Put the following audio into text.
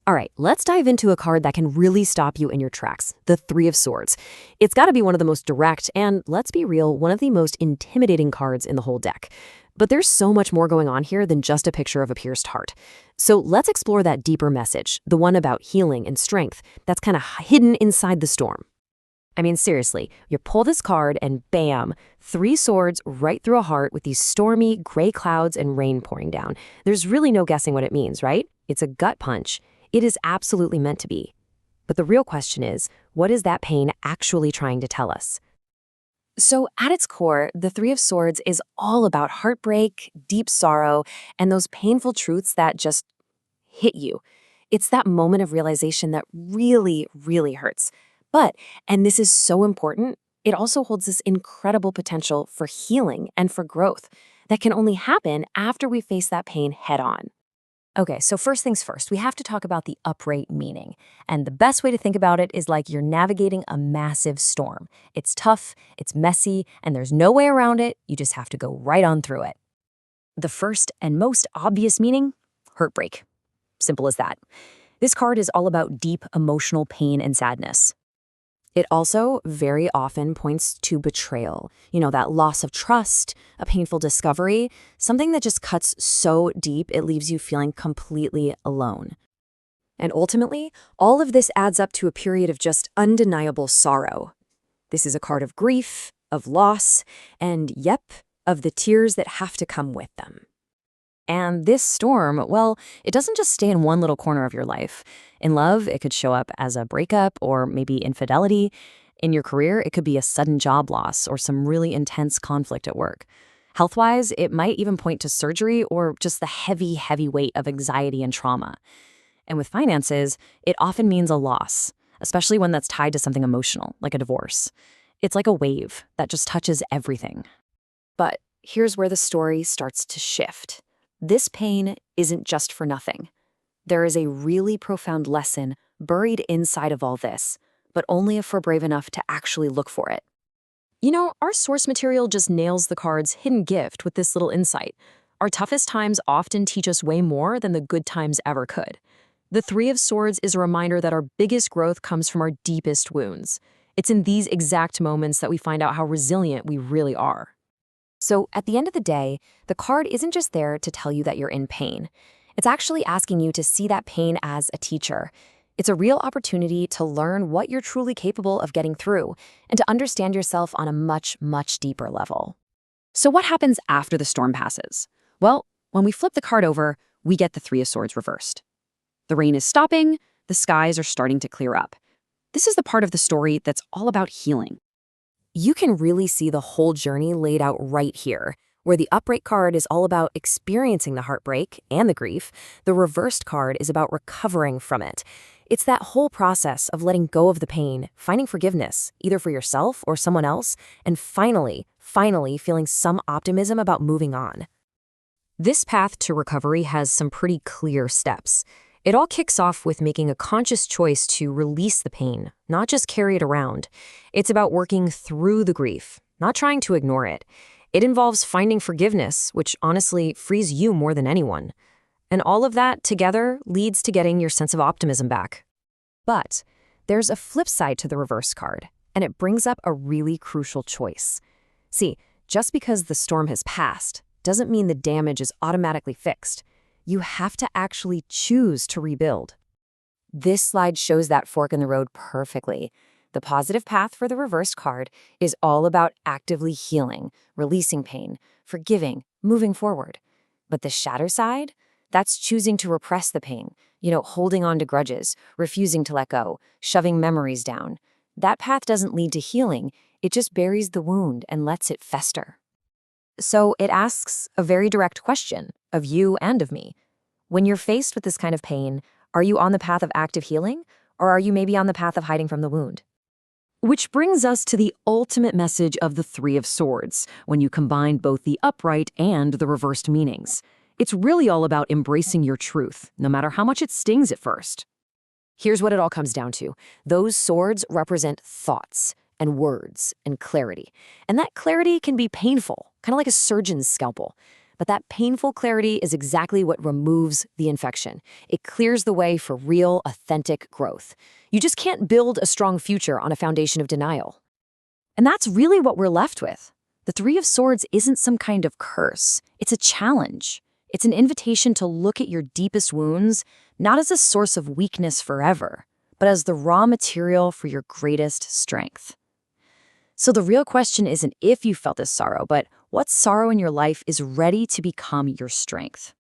All right, let's dive into a card that can really stop you in your tracks, the Three of Swords. It's got to be one of the most direct and, let's be real, one of the most intimidating cards in the whole deck. But there's so much more going on here than just a picture of a pierced heart. So let's explore that deeper message, the one about healing and strength that's kind of hidden inside the storm. I mean, seriously, you pull this card and bam, three swords right through a heart with these stormy gray clouds and rain pouring down. There's really no guessing what it means, right? It's a gut punch. It is absolutely meant to be. But the real question is, what is that pain actually trying to tell us? So at its core, the Three of Swords is all about heartbreak, deep sorrow, and those painful truths that just hit you. It's that moment of realization that really, really hurts. But, and this is so important, it also holds this incredible potential for healing and for growth that can only happen after we face that pain head on. Okay, so first things first, we have to talk about the upright meaning. And the best way to think about it is like you're navigating a massive storm. It's tough, it's messy, and there's no way around it. You just have to go right on through it. The first and most obvious meaning, heartbreak. Simple as that. This card is all about deep emotional pain and sadness. It also very often points to betrayal, that loss of trust, a painful discovery, something that just cuts so deep it leaves you feeling completely alone. And ultimately, all of this adds up to a period of just undeniable sorrow. This is a card of grief, of loss, and yep, of the tears that have to come with them. And this storm, well, it doesn't just stay in one little corner of your life. In love, it could show up as a breakup or maybe infidelity. In your career, it could be a sudden job loss or some really intense conflict at work. Health-wise, it might even point to surgery or just the heavy, heavy weight of anxiety and trauma. And with finances, it often means a loss, especially when that's tied to something emotional, like a divorce. It's like a wave that just touches everything. But here's where the story starts to shift. This pain isn't just for nothing. There is a really profound lesson buried inside of all this, but only if we're brave enough to actually look for it. Our source material just nails the card's hidden gift with this little insight. Our toughest times often teach us way more than the good times ever could. The Three of Swords is a reminder that our biggest growth comes from our deepest wounds. It's in these exact moments that we find out how resilient we really are. So at the end of the day, the card isn't just there to tell you that you're in pain. It's actually asking you to see that pain as a teacher. It's a real opportunity to learn what you're truly capable of getting through and to understand yourself on a much, much deeper level. So what happens after the storm passes? Well, when we flip the card over, we get the Three of Swords reversed. The rain is stopping, the skies are starting to clear up. This is the part of the story that's all about healing. You can really see the whole journey laid out right here, where the upright card is all about experiencing the heartbreak and the grief. The reversed card is about recovering from it. It's that whole process of letting go of the pain, finding forgiveness, either for yourself or someone else, and finally feeling some optimism about moving on. This path to recovery has some pretty clear steps. It all kicks off with making a conscious choice to release the pain, not just carry it around. It's about working through the grief, not trying to ignore it. It involves finding forgiveness, which honestly frees you more than anyone. And all of that together leads to getting your sense of optimism back. But there's a flip side to the reverse card, and it brings up a really crucial choice. See, just because the storm has passed doesn't mean the damage is automatically fixed. You have to actually choose to rebuild. This slide shows that fork in the road perfectly. The positive path for the reversed card is all about actively healing, releasing pain, forgiving, moving forward. But the shadow side, that's choosing to repress the pain, holding on to grudges, refusing to let go, shoving memories down. That path doesn't lead to healing, it just buries the wound and lets it fester. So it asks a very direct question of you and of me. When you're faced with this kind of pain, are you on the path of active healing, or are you maybe on the path of hiding from the wound? Which brings us to the ultimate message of the Three of Swords, when you combine both the upright and the reversed meanings. It's really all about embracing your truth, no matter how much it stings at first. Here's what it all comes down to. Those swords represent thoughts and words and clarity. And that clarity can be painful, kind of like a surgeon's scalpel. But that painful clarity is exactly what removes the infection. It clears the way for real, authentic growth. You just can't build a strong future on a foundation of denial. And that's really what we're left with. The Three of Swords isn't some kind of curse. It's a challenge. It's an invitation to look at your deepest wounds, not as a source of weakness forever, but as the raw material for your greatest strength. So the real question isn't if you felt this sorrow, but what sorrow in your life is ready to become your strength.